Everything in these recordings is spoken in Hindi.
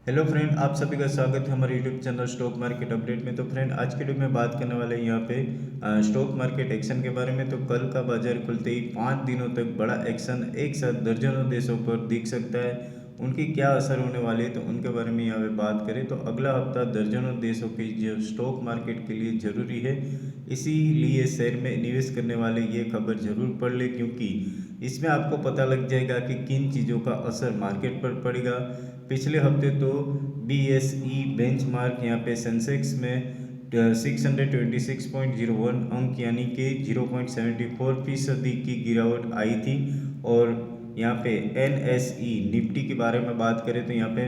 हेलो फ्रेंड, आप सभी का स्वागत है हमारे YouTube channel stock market update में। तो फ्रेंड, आज के वीडियो में बात करने वाले हैं यहाँ पे स्टॉक मार्केट एक्शन के बारे में। तो कल का बाजार खुलते ही 5 दिनों तक बड़ा एक्शन एक साथ दर्जनों देशों पर दिख सकता है। उनकी क्या असर होने वाली है, तो उनके बारे में यहाँ पे बात करें तो अगला हफ्ता दर्जनों देशों की जो स्टॉक मार्केट के लिए ज़रूरी है, इसीलिए शेयर में निवेश करने वाले ये खबर ज़रूर पढ़ ले, क्योंकि इसमें आपको पता लग जाएगा कि किन चीज़ों का असर मार्केट पर पड़ेगा। पिछले हफ्ते तो BSE बेंचमार्क यहाँ पे सेंसेक्स में 626.01 अंक यानी कि 0.74% की गिरावट आई थी। और यहाँ पे NSE निफ्टी के बारे में बात करें तो यहाँ पे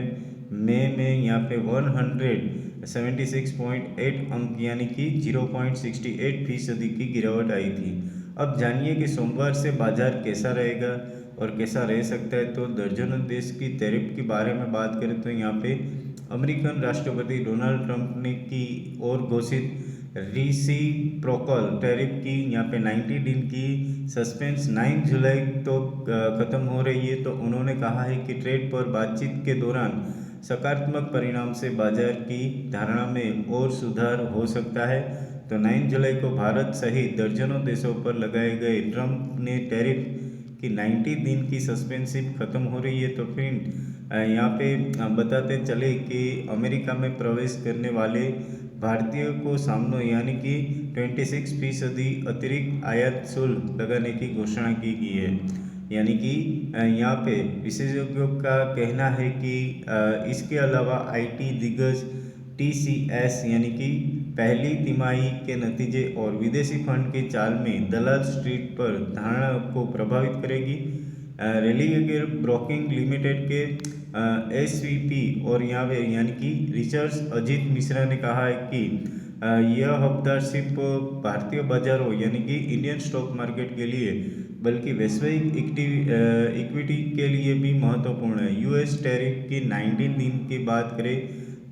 मई में यहाँ पे 176.8 अंक यानी कि 0.68% की गिरावट आई थी। अब जानिए कि सोमवार से बाजार कैसा रहेगा और कैसा रह सकता है। तो दर्जनों देश की टैरिफ के बारे में बात करें तो यहाँ पे अमेरिकन राष्ट्रपति डोनाल्ड ट्रंप ने की और घोषित रिसिप्रोकल टैरिफ की यहाँ पे 90 दिन की सस्पेंस 9 जुलाई तो ख़त्म हो रही है। तो उन्होंने कहा है कि ट्रेड पर बातचीत के दौरान सकारात्मक परिणाम से बाजार की धारणा में और सुधार हो सकता है। तो 9 जुलाई को भारत सहित दर्जनों देशों पर लगाए गए ट्रंप ने टैरिफ कि 90 दिन की सस्पेंसिव ख़त्म हो रही है। तो फिर यहाँ पे बताते चले कि अमेरिका में प्रवेश करने वाले भारतीयों को सामने यानी कि 26% अतिरिक्त आयात शुल्क लगाने की घोषणा की गई है। यानी कि यहाँ पे विशेषज्ञों का कहना है कि इसके अलावा IT दिग्गज TCS यानी कि पहली तिमाही के नतीजे और विदेशी फंड की चाल में दलाल स्ट्रीट पर धारणा को प्रभावित करेगी। रेलिगेयर ब्रोकिंग लिमिटेड के SVP और यहाँ पे यानी कि रिचर्ड अजीत मिश्रा ने कहा है कि यह हफ्ता सिर्फ भारतीय बाजारों यानी कि इंडियन स्टॉक मार्केट के लिए बल्कि वैश्विक इक्विटी के लिए भी महत्वपूर्ण है। US टैरिफ की 19 दिन की बात करें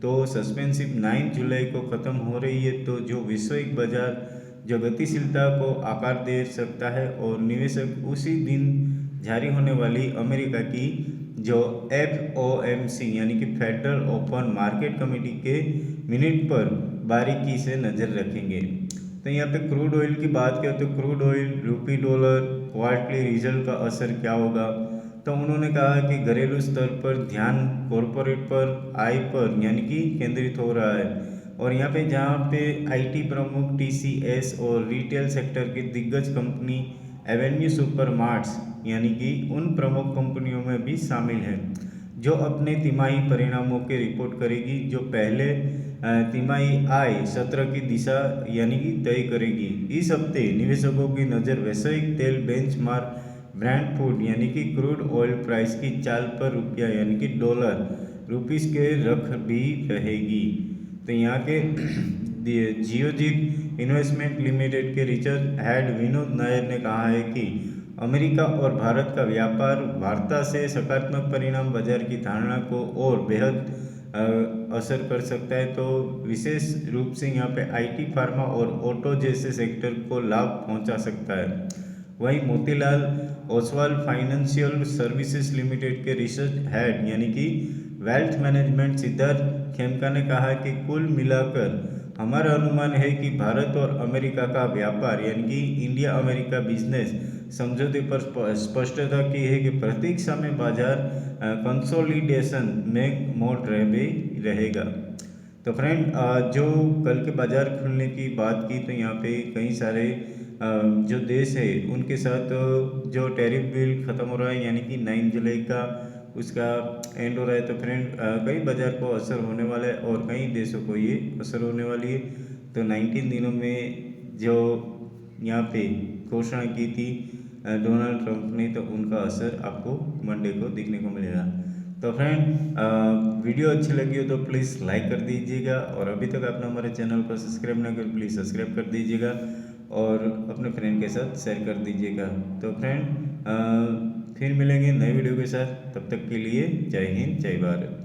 तो सस्पेंसिव 9 जुलाई को ख़त्म हो रही है, तो जो वैश्विक बाजार जो गतिशीलता को आकार दे सकता है। और निवेशक उसी दिन जारी होने वाली अमेरिका की जो FOMC यानी कि फेडरल ओपन मार्केट कमेटी के मिनट पर बारीकी से नज़र रखेंगे। तो यहाँ पे क्रूड ऑयल की बात करें तो क्रूड ऑयल, रूपी डॉलर, क्वार्टरली रिजल्ट का असर क्या होगा। तो उन्होंने कहा कि घरेलू स्तर पर ध्यान कॉरपोरेट पर आय पर यानी कि केंद्रित हो रहा है। और यहाँ पे जहाँ पे IT प्रमुख TCS और रिटेल सेक्टर की दिग्गज कंपनी एवेन्यू सुपरमार्ट्स यानी कि उन प्रमुख कंपनियों में भी शामिल है जो अपने तिमाही परिणामों के रिपोर्ट करेगी, जो पहले तिमाही आय सत्र की दिशा यानी कि तय करेगी। इस हफ्ते निवेशकों की नज़र वैश्विक तेल बेंचमार्क ब्रांड फूड यानी कि क्रूड ऑयल प्राइस की चाल पर रुपया यानी कि डॉलर रुपीस के रख भी रहेगी। तो यहाँ के जियोजित इन्वेस्टमेंट लिमिटेड के रिसर्च हेड विनोद नायर ने कहा है कि अमेरिका और भारत का व्यापार वार्ता से सकारात्मक परिणाम बाजार की धारणा को और बेहद असर कर सकता है। तो विशेष रूप से यहाँ पे IT, फार्मा और ऑटो जैसे सेक्टर को लाभ पहुंचा सकता है। वहीं Motilal Oswal financial services limited के रिसर्च हेड यानी कि वेल्थ मैनेजमेंट सिद्धार्थ खेमका ने कहा कि कुल मिलाकर हमारा अनुमान है कि भारत और अमेरिका का व्यापार यानी कि इंडिया अमेरिका बिजनेस समझौते पर स्पष्टता की है कि प्रतीक्षा में बाजार कंसोलिडेशन में मोड़ रहेगा। तो फ्रेंड, जो कल के बाजार खुलने की बात की तो यहाँ पे कई सारे जो देश है उनके साथ जो टैरिफ बिल ख़त्म हो रहा है यानी कि 9 जुलाई का उसका एंड हो रहा है। तो फ्रेंड, कई बाजार को असर होने वाला है और कई देशों को ये असर होने वाली है। तो 19 दिनों में जो यहाँ पे घोषणा की थी डोनाल्ड ट्रंप ने, तो उनका असर आपको मंडे को दिखने को मिलेगा। तो फ्रेंड, वीडियो अच्छी लगी हो तो प्लीज़ लाइक कर दीजिएगा, और अभी तक आपने हमारे चैनल को सब्सक्राइब ना कर प्लीज़ सब्सक्राइब कर दीजिएगा और अपने फ्रेंड के साथ शेयर कर दीजिएगा। तो फ्रेंड, फिर मिलेंगे नए वीडियो के साथ, तब तक के लिए जय हिंद जय भारत।